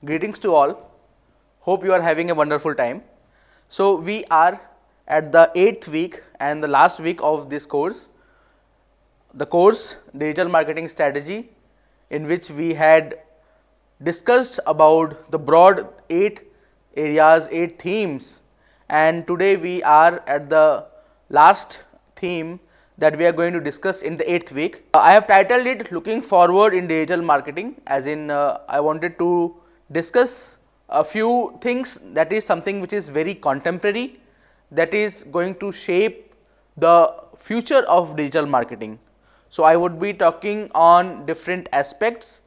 Greetings to all. Hope you are having a wonderful time. So, we are at the 8th week and the last week of this course, the course Digital Marketing Strategy, in which we had discussed about the broad 8 areas, 8 themes, and today we are at the last theme that we are going to discuss in the 8th week. I have titled it Looking Forward in Digital Marketing, as in I wanted to discuss a few things that is something which is very contemporary, that is going to shape the future of digital marketing. So, I would be talking on different aspects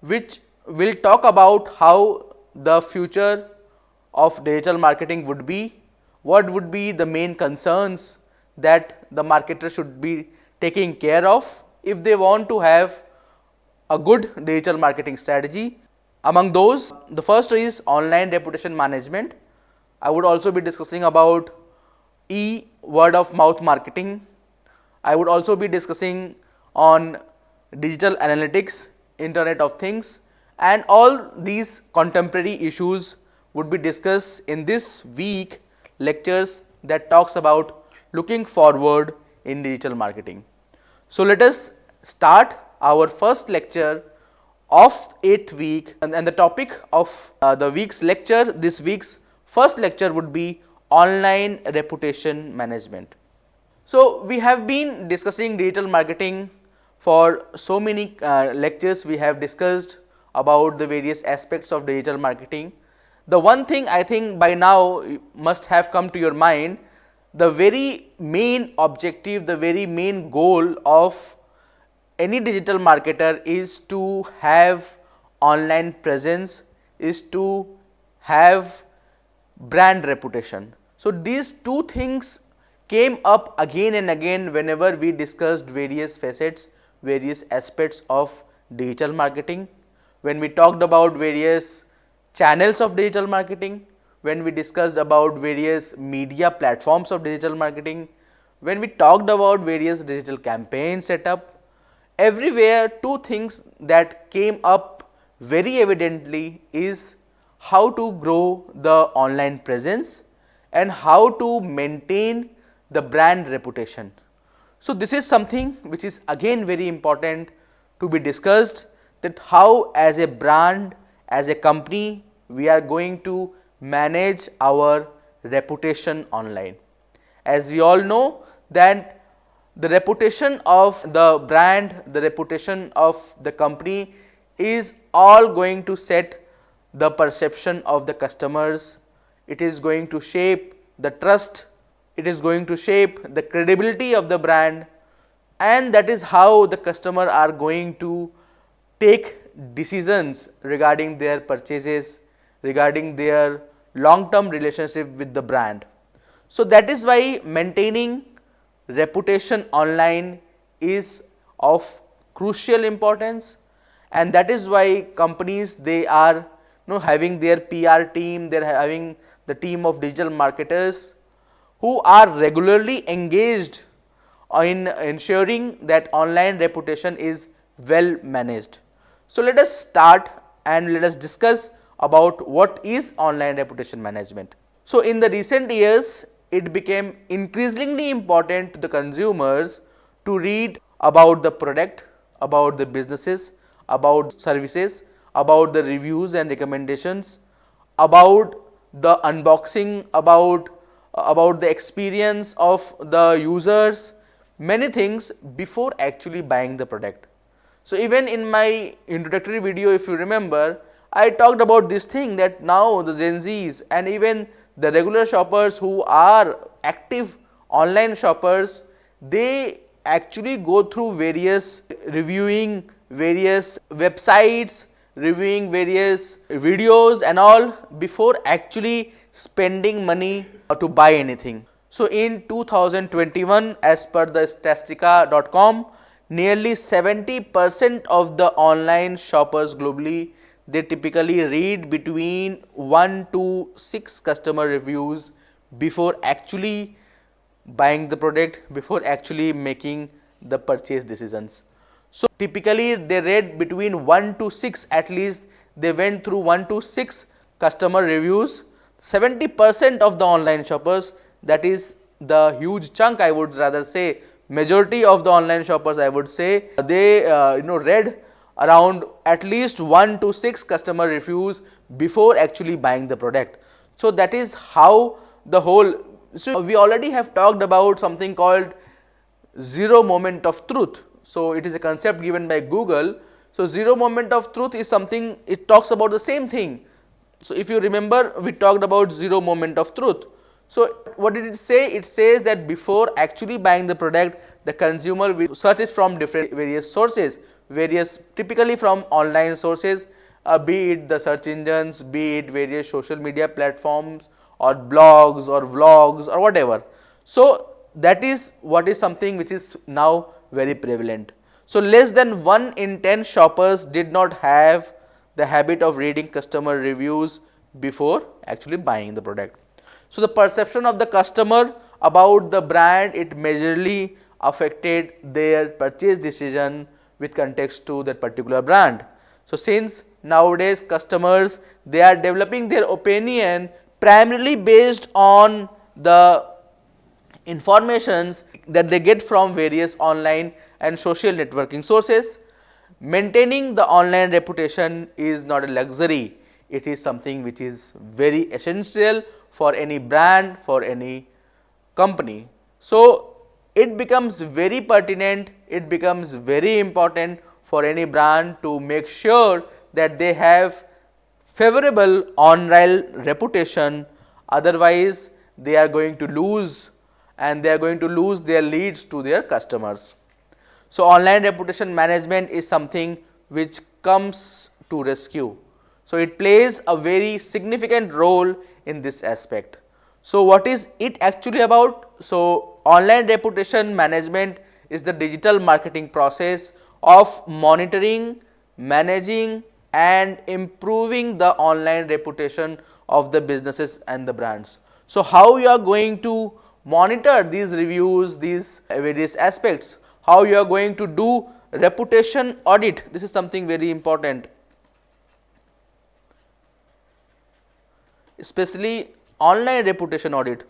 which will talk about how the future of digital marketing would be, what would be the main concerns that the marketer should be taking care of if they want to have a good digital marketing strategy. Among those, the first is online reputation management. I would also be discussing about word of mouth marketing. I would also be discussing on digital analytics, Internet of Things, and all these contemporary issues would be discussed in this week lectures that talks about looking forward in digital marketing. So, let us start our first lecture of 8th week, and the topic of the week's lecture, this week's first lecture would be online reputation management. So, we have been discussing digital marketing for so many lectures. We have discussed about the various aspects of digital marketing. The one thing I think by now must have come to your mind, the very main objective, the very main goal of any digital marketer is to have online presence, is to have brand reputation. So, these two things came up again and again whenever we discussed various facets, various aspects of digital marketing. When we talked about various channels of digital marketing, when we discussed about various media platforms of digital marketing, when we talked about various digital campaign setup, everywhere two things that came up very evidently is how to grow the online presence and how to maintain the brand reputation. So, this is something which is again very important to be discussed, that how as a brand, as a company, we are going to manage our reputation online. As we all know that the reputation of the brand, the reputation of the company is all going to set the perception of the customers. It is going to shape the trust, it is going to shape the credibility of the brand, and that is how the customer are going to take decisions regarding their purchases, regarding their long term relationship with the brand. So, that is why maintaining reputation online is of crucial importance, and that is why companies, they are having their PR team, they are having the team of digital marketers who are regularly engaged in ensuring that online reputation is well managed. So, let us start and let us discuss about what is online reputation management. So, in the recent years, it became increasingly important to the consumers to read about the product, about the businesses, about services, about the reviews and recommendations, about the unboxing, about the experience of the users, many things before actually buying the product. So, even in my introductory video, if you remember, I talked about this thing that now the Gen Zs and even the regular shoppers who are active online shoppers, they actually go through various reviewing various websites, reviewing various videos and all before actually spending money to buy anything. So, in 2021, as per the statistica.com, nearly 70% of the online shoppers globally, they typically read between 1 to 6 customer reviews before actually buying the product, before actually making the purchase decisions. So, typically they read between 1 to 6 at least, they went through 1 to 6 customer reviews. 70% of the online shoppers, that is the huge chunk, I would rather say majority of the online shoppers, I would say, they read around at least 1 to 6 customer reviews before actually buying the product. So that is how the whole, so we already have talked about something called zero moment of truth. So it is a concept given by Google. So zero moment of truth is something, it talks about the same thing. So if you remember, we talked about zero moment of truth. So what did it say? It says that before actually buying the product, the consumer will search it from different various sources, typically from online sources, be it the search engines, be it various social media platforms or blogs or vlogs or whatever. So that is what is something which is now very prevalent. So less than 1 in 10 shoppers did not have the habit of reading customer reviews before actually buying the product. So the perception of the customer about the brand, it majorly affected their purchase decision with context to that particular brand. So since nowadays customers, they are developing their opinion primarily based on the informations that they get from various online and social networking sources. Maintaining the online reputation is not a luxury, it is something which is very essential for any brand, for any company. So it becomes very pertinent, it becomes very important for any brand to make sure that they have favorable online reputation, otherwise they are going to lose, and they are going to lose their leads to their customers. So online reputation management is something which comes to rescue. So it plays a very significant role in this aspect. So what is it actually about? So online reputation management is the digital marketing process of monitoring, managing and improving the online reputation of the businesses and the brands. So how you are going to monitor these reviews, these various aspects, how you are going to do reputation audit, this is something very important, especially online reputation audit.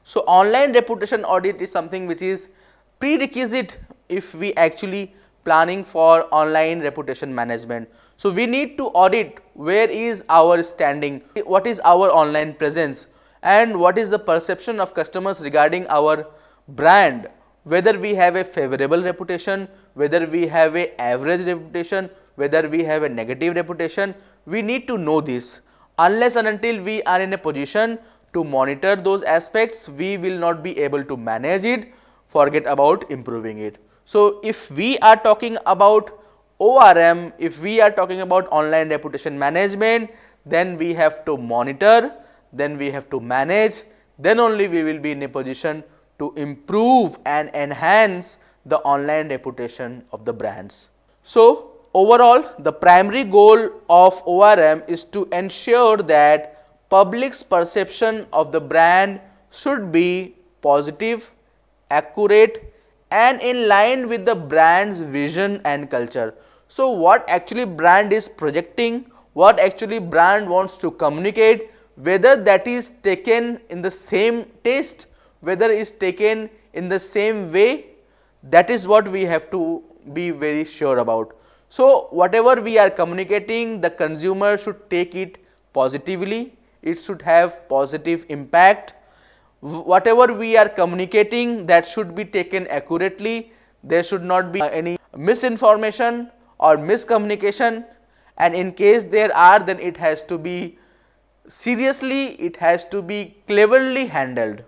So online reputation audit is something which is prerequisite if we actually planning for online reputation management. So we need to audit where is our standing, what is our online presence, and what is the perception of customers regarding our brand, whether we have a favorable reputation, whether we have a average reputation, whether we have a negative reputation. We need to know this. Unless and until we are in a position to monitor those aspects, we will not be able to manage it, forget about improving it. So if we are talking about ORM, if we are talking about online reputation management, then we have to monitor, then we have to manage, then only we will be in a position to improve and enhance the online reputation of the brands. So overall, the primary goal of ORM is to ensure that public's perception of the brand should be positive, accurate and in line with the brand's vision and culture. So what actually brand is projecting, what actually brand wants to communicate, whether that is taken in the same taste, whether is taken in the same way, that is what we have to be very sure about. So whatever we are communicating, the consumer should take it positively, it should have positive impact. Whatever we are communicating, that should be taken accurately, there should not be any misinformation or miscommunication, and in case there are, then it has to be seriously, it has to be cleverly handled.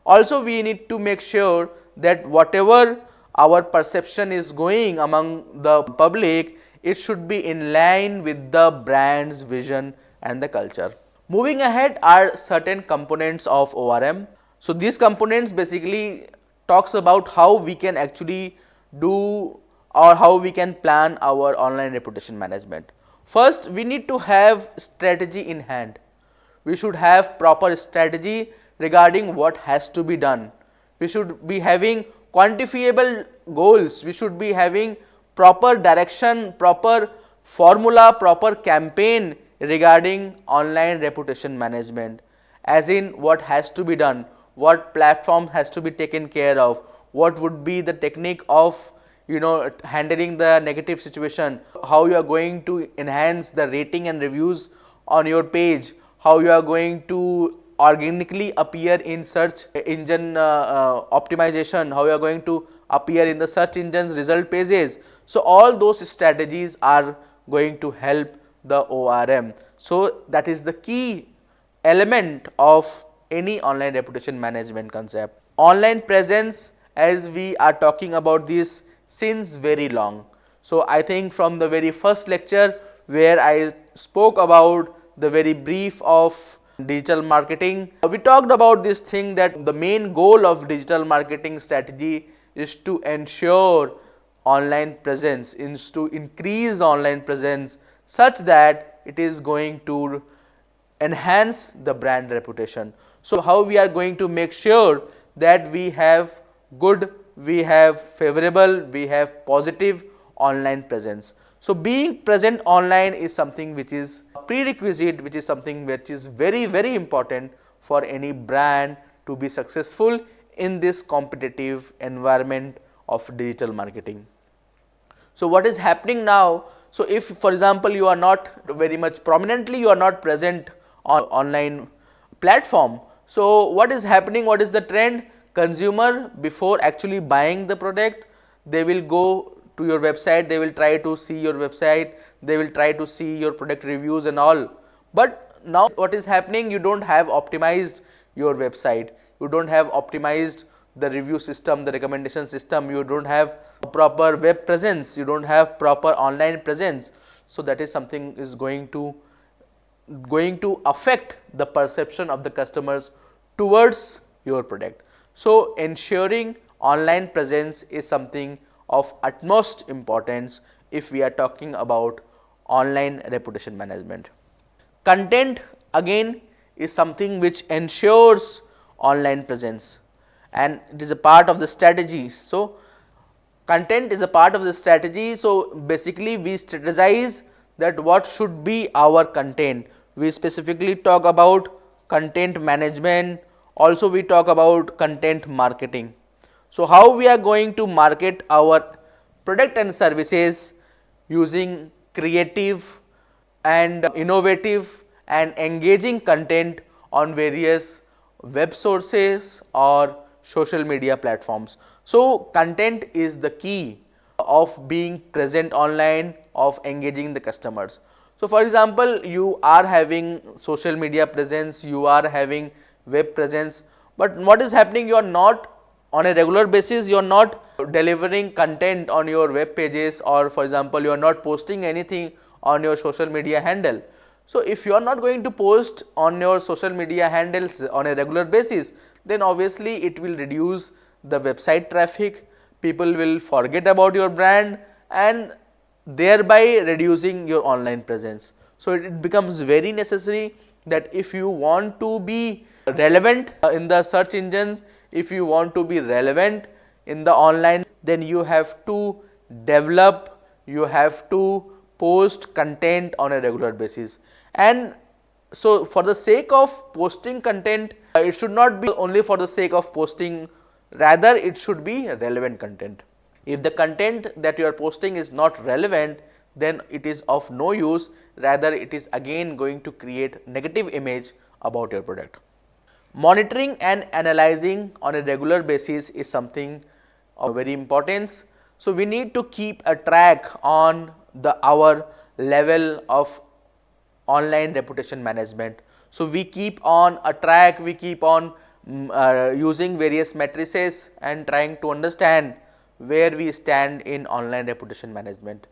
Also we need to make sure that whatever our perception is going among the public, it should be in line with the brand's vision and the culture. Moving ahead are certain components of ORM. So these components basically talks about how we can actually do or how we can plan our online reputation management. First, we need to have strategy in hand. We should have proper strategy regarding what has to be done. We should be having quantifiable goals, we should be having proper direction, proper formula, proper campaign regarding online reputation management, as in what has to be done, what platform has to be taken care of, what would be the technique of handling the negative situation, how you are going to enhance the rating and reviews on your page, how you are going to organically appear in search engine optimization, how you are going to appear in the search engines result pages. So all those strategies are going to help the ORM. So that is the key element of any online reputation management concept. Online presence, as we are talking about this since very long. So I think from the very first lecture where I spoke about the very brief of digital marketing, we talked about this thing that the main goal of digital marketing strategy is to ensure online presence, is to increase online presence such that it is going to enhance the brand reputation. So how we are going to make sure that we have good, we have favorable, we have positive online presence. So being present online is something which is a prerequisite, which is something which is very, very important for any brand to be successful in this competitive environment of digital marketing. So what is happening now? So if, for example, you are not very much prominently, you are not present on online platform. So what is happening? What is the trend? Consumer, before actually buying the product, they will go to your website, they will try to see your website, they will try to see your product reviews and all. But now what is happening? You don't have optimized your website, you don't have optimized the review system, the recommendation system, you don't have proper web presence, you don't have proper online presence. So that is something is going to affect the perception of the customers towards your product. So ensuring online presence is something of utmost importance if we are talking about online reputation management. Content again is something which ensures online presence, and it is a part of the strategy. So content is a part of the strategy. So basically we strategize that what should be our content. We specifically talk about content management, also we talk about content marketing. So how we are going to market our product and services using creative and innovative and engaging content on various web sources or social media platforms. So content is the key of being present online, of engaging the customers. So for example, you are having social media presence, you are having web presence, but what is happening? You are not on a regular basis, you are not delivering content on your web pages, or for example, you are not posting anything on your social media handle. So if you are not going to post on your social media handles on a regular basis, then obviously it will reduce the website traffic, people will forget about your brand and thereby reducing your online presence. So it becomes very necessary that if you want to be relevant in the search engines, if you want to be relevant in the online, then you have to develop, you have to post content on a regular basis. And so for the sake of posting content, it should not be only for the sake of posting, rather it should be relevant content. If the content that you are posting is not relevant, then it is of no use, rather it is again going to create negative image about your product. Monitoring and analyzing on a regular basis is something of very importance. So we need to keep a track on our level of online reputation management. So we keep on a track, we keep on using various matrices and trying to understand where we stand in online reputation management.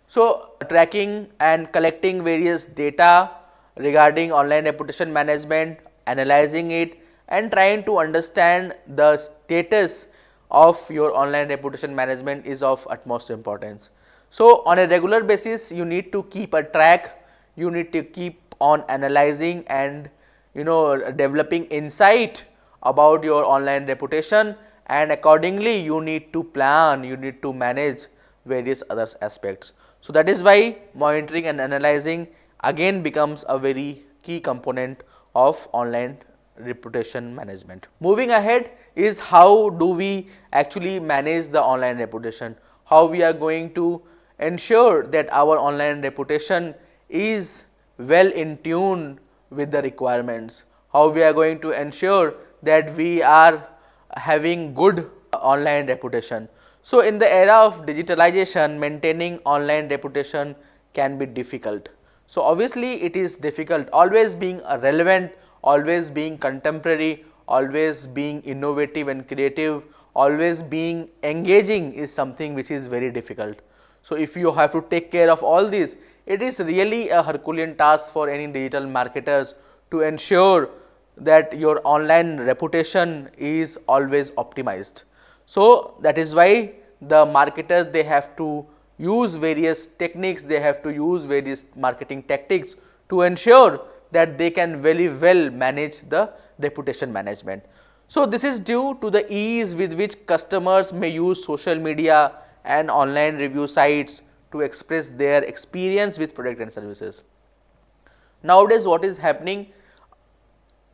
So tracking and collecting various data regarding online reputation management, analyzing it and trying to understand the status of your online reputation management is of utmost importance. So on a regular basis, you need to keep a track, you need to keep on analyzing and developing insight about your online reputation, and accordingly you need to plan, you need to manage various other aspects. So that is why monitoring and analyzing again becomes a very key component of online reputation management. Moving ahead is how do we actually manage the online reputation, how we are going to ensure that our online reputation is well in tune with the requirements, how we are going to ensure that we are having good online reputation. So in the era of digitalization, maintaining online reputation can be difficult. So obviously it is difficult, always being relevant, always being contemporary, always being innovative and creative, always being engaging is something which is very difficult. So if you have to take care of all this, it is really a Herculean task for any digital marketers to ensure that your online reputation is always optimized. So that is why the marketers, they have to use various techniques, they have to use various marketing tactics to ensure that they can very well manage the reputation management. So this is due to the ease with which customers may use social media and online review sites to express their experience with product and services. Nowadays what is happening,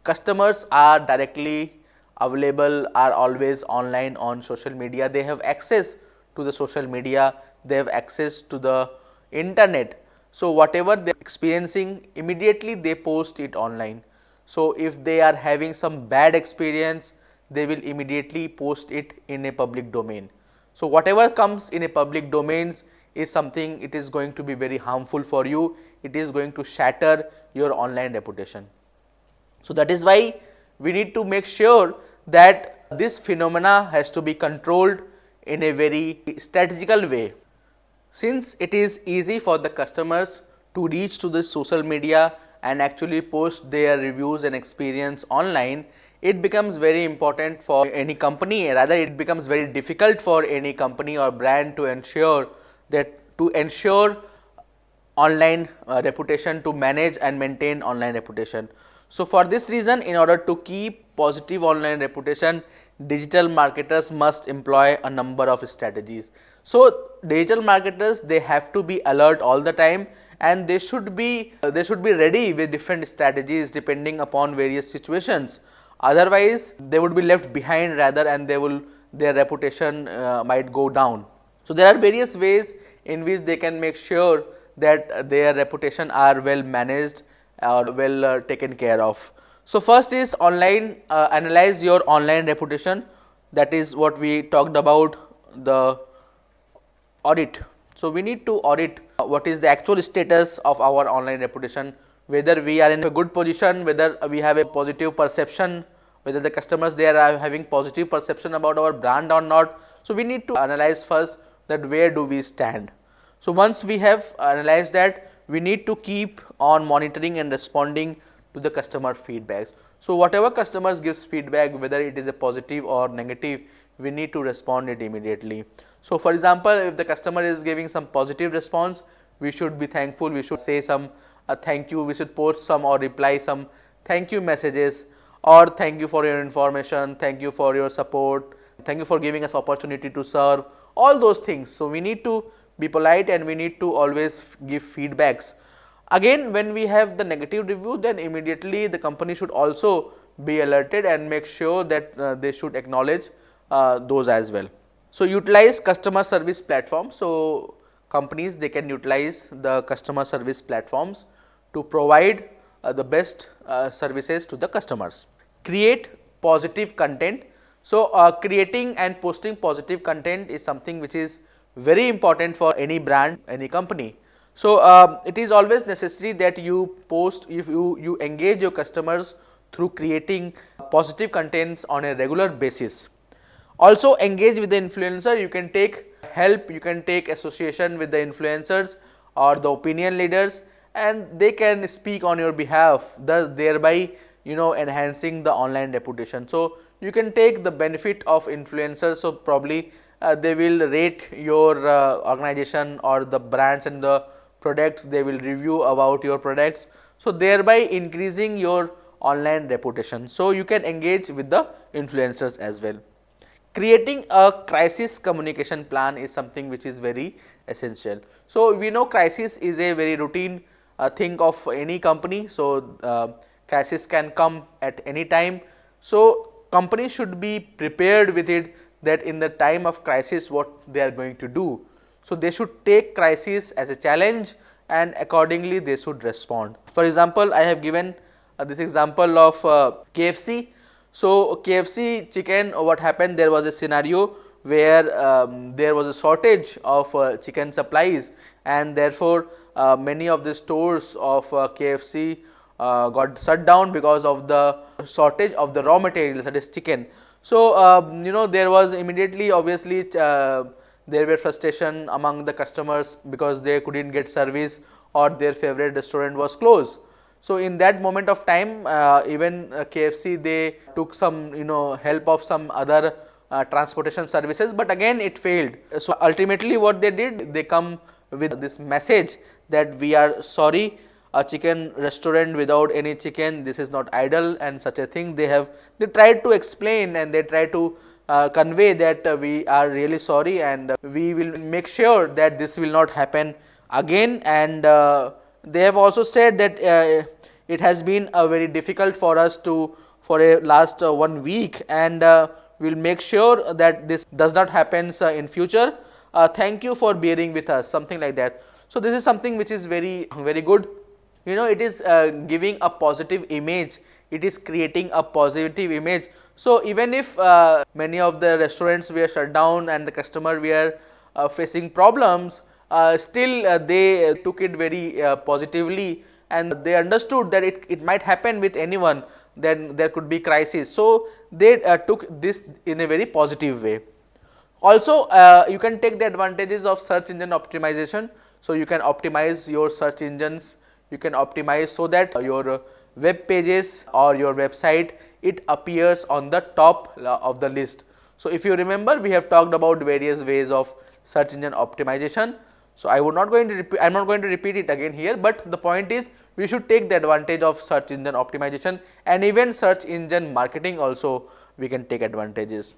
customers are directly available, are always online on social media, they have access to the social media, they have access to the internet. So whatever they are experiencing, immediately they post it online. So if they are having some bad experience, they will immediately post it in a public domain. So whatever comes in a public domains is something, it is going to be very harmful for you, it is going to shatter your online reputation. So that is why we need to make sure that this phenomena has to be controlled in a very strategical way. Since it is easy for the customers to reach to this social media and actually post their reviews and experience online, it becomes very important for any company, rather it becomes very difficult for any company or brand to ensure online reputation, to manage and maintain online reputation. So for this reason, in order to keep positive online reputation, digital marketers must employ a number of strategies. So digital marketers, they have to be alert all the time, and they should be ready with different strategies depending upon various situations. Otherwise they would be left behind rather, and their reputation might go down. So there are various ways in which they can make sure that their reputation are well managed or well taken care of. So first is online, analyze your online reputation. That is what we talked about, the audit. So we need to audit what is the actual status of our online reputation, whether we are in a good position, whether we have a positive perception, whether the customers there are having positive perception about our brand or not. So we need to analyze first that where do we stand. So once we have analyzed that, we need to keep on monitoring and responding to the customer feedbacks. So whatever customers gives feedback, whether it is a positive or negative, we need to respond it immediately. So for example, if the customer is giving some positive response, we should be thankful, we should say some thank you, we should post some or reply some thank you messages, or thank you for your information, thank you for your support, thank you for giving us opportunity to serve, all those things. So we need to be polite and we need to always give feedbacks. Again, when we have the negative review, then immediately the company should also be alerted and make sure that they should acknowledge those as well. So utilize customer service platforms. So companies, they can utilize the customer service platforms to provide the best services to the customers. Create positive content. So creating and posting positive content is something which is very important for any brand, any company. So it is always necessary that you post, if you engage your customers through creating positive contents on a regular basis. Also engage with the influencer. You can take help, you can take association with the influencers or the opinion leaders, and they can speak on your behalf, thus thereby enhancing the online reputation. So you can take the benefit of influencers. So probably they will rate your organization or the brands and the products, they will review about your products, so thereby increasing your online reputation. So you can engage with the influencers as well. creating a crisis communication plan is something which is very essential. So, we know crisis is a very routine thing of any company. So, crisis can come at any time. So, companies should be prepared with it, that in the time of crisis what they are going to do. So, they should take crisis as a challenge and accordingly they should respond. For example, I have given this example of KFC. So, KFC chicken, what happened, there was a scenario where there was a shortage of chicken supplies, and therefore, many of the stores of KFC got shut down because of the shortage of the raw materials, that is chicken. So, there was immediately, obviously, there were frustration among the customers because they couldn't get service or their favorite restaurant was closed. So, in that moment of time, even KFC, they took some help of some other transportation services, but again it failed. So, ultimately what they did, they come with this message that we are sorry, a chicken restaurant without any chicken, this is not ideal and such a thing. They tried to explain and they try to convey that we are really sorry and we will make sure that this will not happen again. And they have also said that it has been very difficult for us for a last 1 week, and we will make sure that this does not happen in future. Thank you for bearing with us, something like that. So, this is something which is very good. It is giving a positive image, it is creating a positive image. So, even if many of the restaurants were shut down and the customer were facing problems, still they took it very positively, and they understood that it might happen with anyone, then there could be crisis. So, they took this in a very positive way. Also, you can take the advantages of search engine optimization. So, you can optimize your search engines, you can optimize so that your web pages or your website, it appears on the top of the list. So, if you remember, we have talked about various ways of search engine optimization. So, I am not going to repeat it again here, but the point is we should take the advantage of search engine optimization, and even search engine marketing also we can take advantages.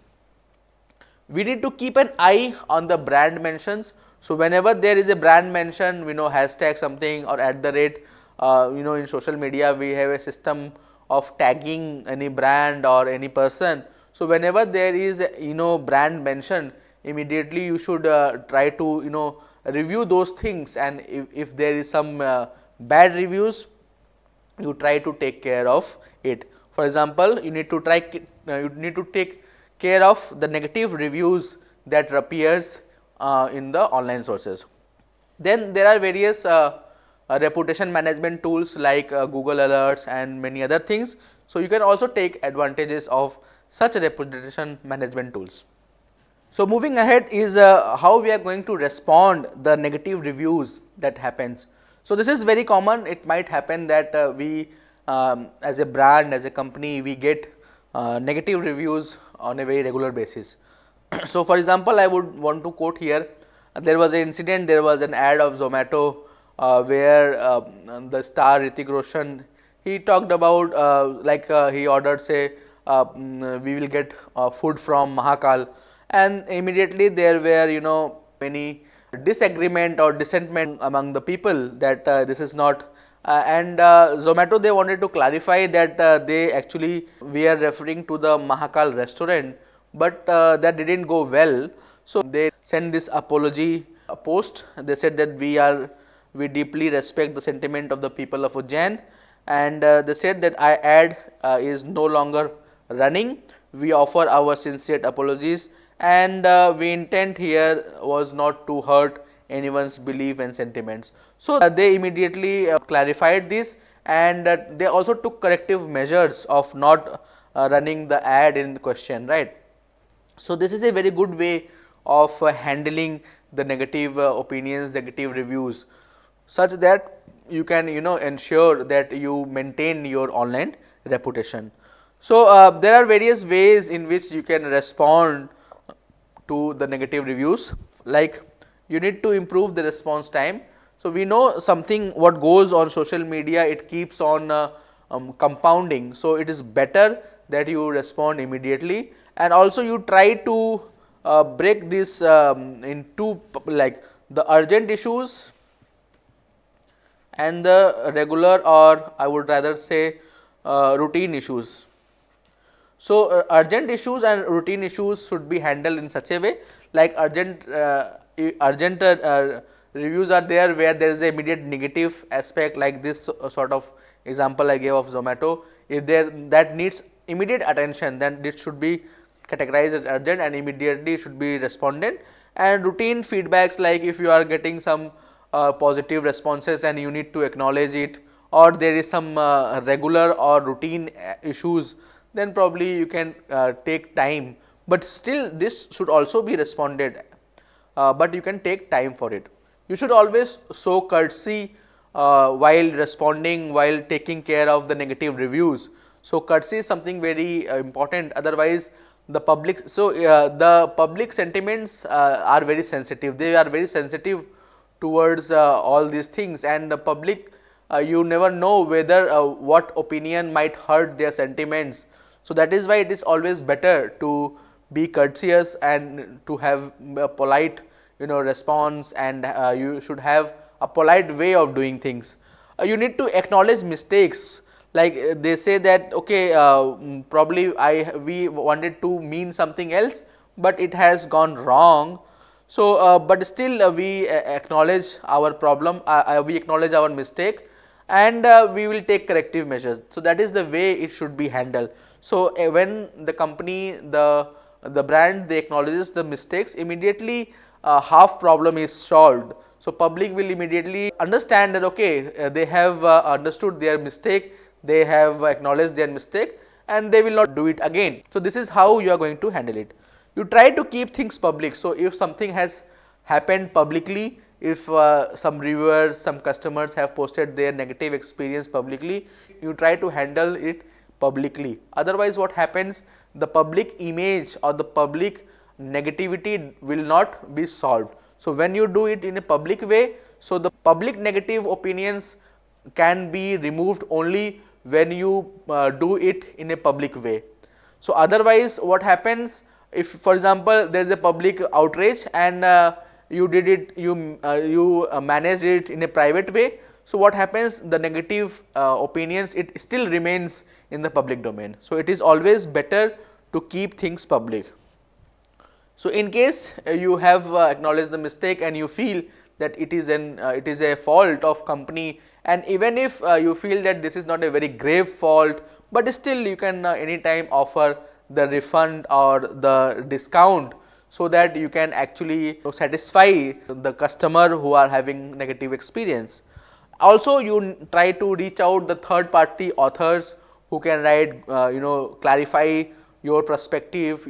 We need to keep an eye on the brand mentions. So, whenever there is a brand mention, we know hashtag something or @ in social media we have a system of tagging any brand or any person. So, whenever there is brand mention, immediately you should try to review those things, and if there is some bad reviews, you try to take care of it. For example, you need to take care of the negative reviews that appears in the online sources. Then there are various reputation management tools like Google Alerts and many other things. So, you can also take advantages of such reputation management tools. So, moving ahead is how we are going to respond the negative reviews that happens. So, this is very common. It might happen that we as a brand, as a company, we get negative reviews on a very regular basis. So, for example, I would want to quote here, there was an incident, there was an ad of Zomato where the star Hrithik Roshan, he talked about he ordered, say we will get food from Mahakal, and immediately there were many disagreement or dissentment among the people that this is not and Zomato, they wanted to clarify that they actually we are referring to the Mahakal restaurant, but that didn't go well. So, they sent this apology post. They said that we deeply respect the sentiment of the people of Ujjain, and they said that our ad is no longer running. We offer our sincere apologies, and we intent here was not to hurt anyone's belief and sentiments. So, they immediately clarified this, and they also took corrective measures of not running the ad in question, right. So, this is a very good way of handling the negative opinions, negative reviews, such that you can ensure that you maintain your online reputation. So, there are various ways in which you can respond to the negative reviews, like you need to improve the response time. So, we know something what goes on social media, it keeps on compounding. So, it is better that you respond immediately, and also you try to break this into like the urgent issues and the regular, or I would rather say routine issues. So, urgent issues and routine issues should be handled in such a way, like urgent reviews are there where there is a immediate negative aspect, like this sort of example I gave of Zomato. If there that needs immediate attention, then it should be categorized as urgent and immediately should be responded. And routine feedbacks, like if you are getting some positive responses and you need to acknowledge it, or there is some regular or routine issues, then probably you can take time, but still this should also be responded, but you can take time for it. You should always show courtesy while responding, while taking care of the negative reviews. So, courtesy is something very important, otherwise the public, so the public sentiments are very sensitive, they are very sensitive towards all these things, and the public, you never know whether what opinion might hurt their sentiments. So, that is why it is always better to be courteous and to have a polite response, and you should have a polite way of doing things. You need to acknowledge mistakes, like they say that okay, probably we wanted to mean something else, but it has gone wrong. So, but still we acknowledge our problem, we acknowledge our mistake, and we will take corrective measures. So, that is the way it should be handled. So, when the company, the brand, they acknowledges the mistakes, immediately half problem is solved. So, public will immediately understand that okay, they have understood their mistake, they have acknowledged their mistake, and they will not do it again. So, this is how you are going to handle it. You try to keep things public. So, if something has happened publicly, if some reviewers, some customers have posted their negative experience publicly, you try to handle it publicly. Otherwise, what happens, the public image or the public negativity will not be solved. So, when you do it in a public way, so the public negative opinions can be removed only when you do it in a public way. So, otherwise what happens, if for example, there is a public outrage and you did it, you managed it in a private way. So, what happens, the negative opinions, it still remains in the public domain. So, it is always better to keep things public. So, in case you have acknowledged the mistake and you feel that it is a fault of company, and even if you feel that this is not a very grave fault, but still you can anytime offer the refund or the discount, so that you can actually satisfy the customer who are having negative experience. Also, you try to reach out the third party authors who can write, clarify your perspective,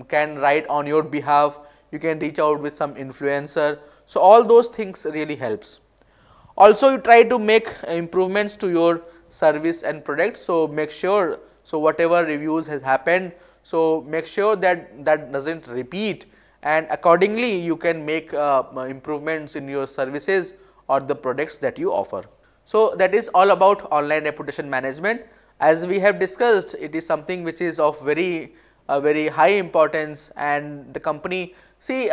can write on your behalf. You can reach out with some influencer. So, all those things really helps. Also, you try to make improvements to your service and product. So, make sure, so whatever reviews has happened, so make sure that that doesn't repeat, and accordingly you can make improvements in your services or the products that you offer. So, that is all about online reputation management. As we have discussed, it is something which is of very high importance, and the company, see,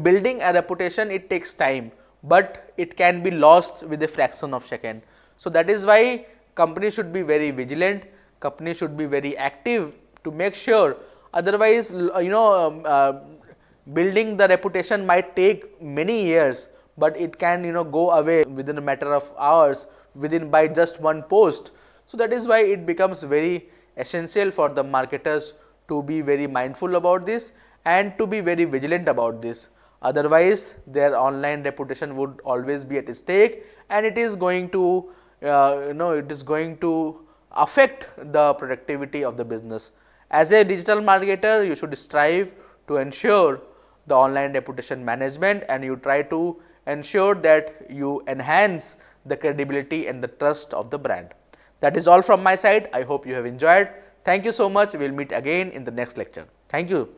building a reputation, it takes time, but it can be lost with a fraction of second. So, that is why company should be very vigilant, company should be very active to make sure, otherwise building the reputation might take many years, but it can go away within a matter of hours, within by just one post. So, that is why it becomes very essential for the marketers to be very mindful about this and to be very vigilant about this. Otherwise, their online reputation would always be at stake, and it is going to it is going to affect the productivity of the business. As a digital marketer, you should strive to ensure the online reputation management, and you try to ensure that you enhance the credibility and the trust of the brand. That is all from my side. I hope you have enjoyed. Thank you so much. We will meet again in the next lecture. Thank you.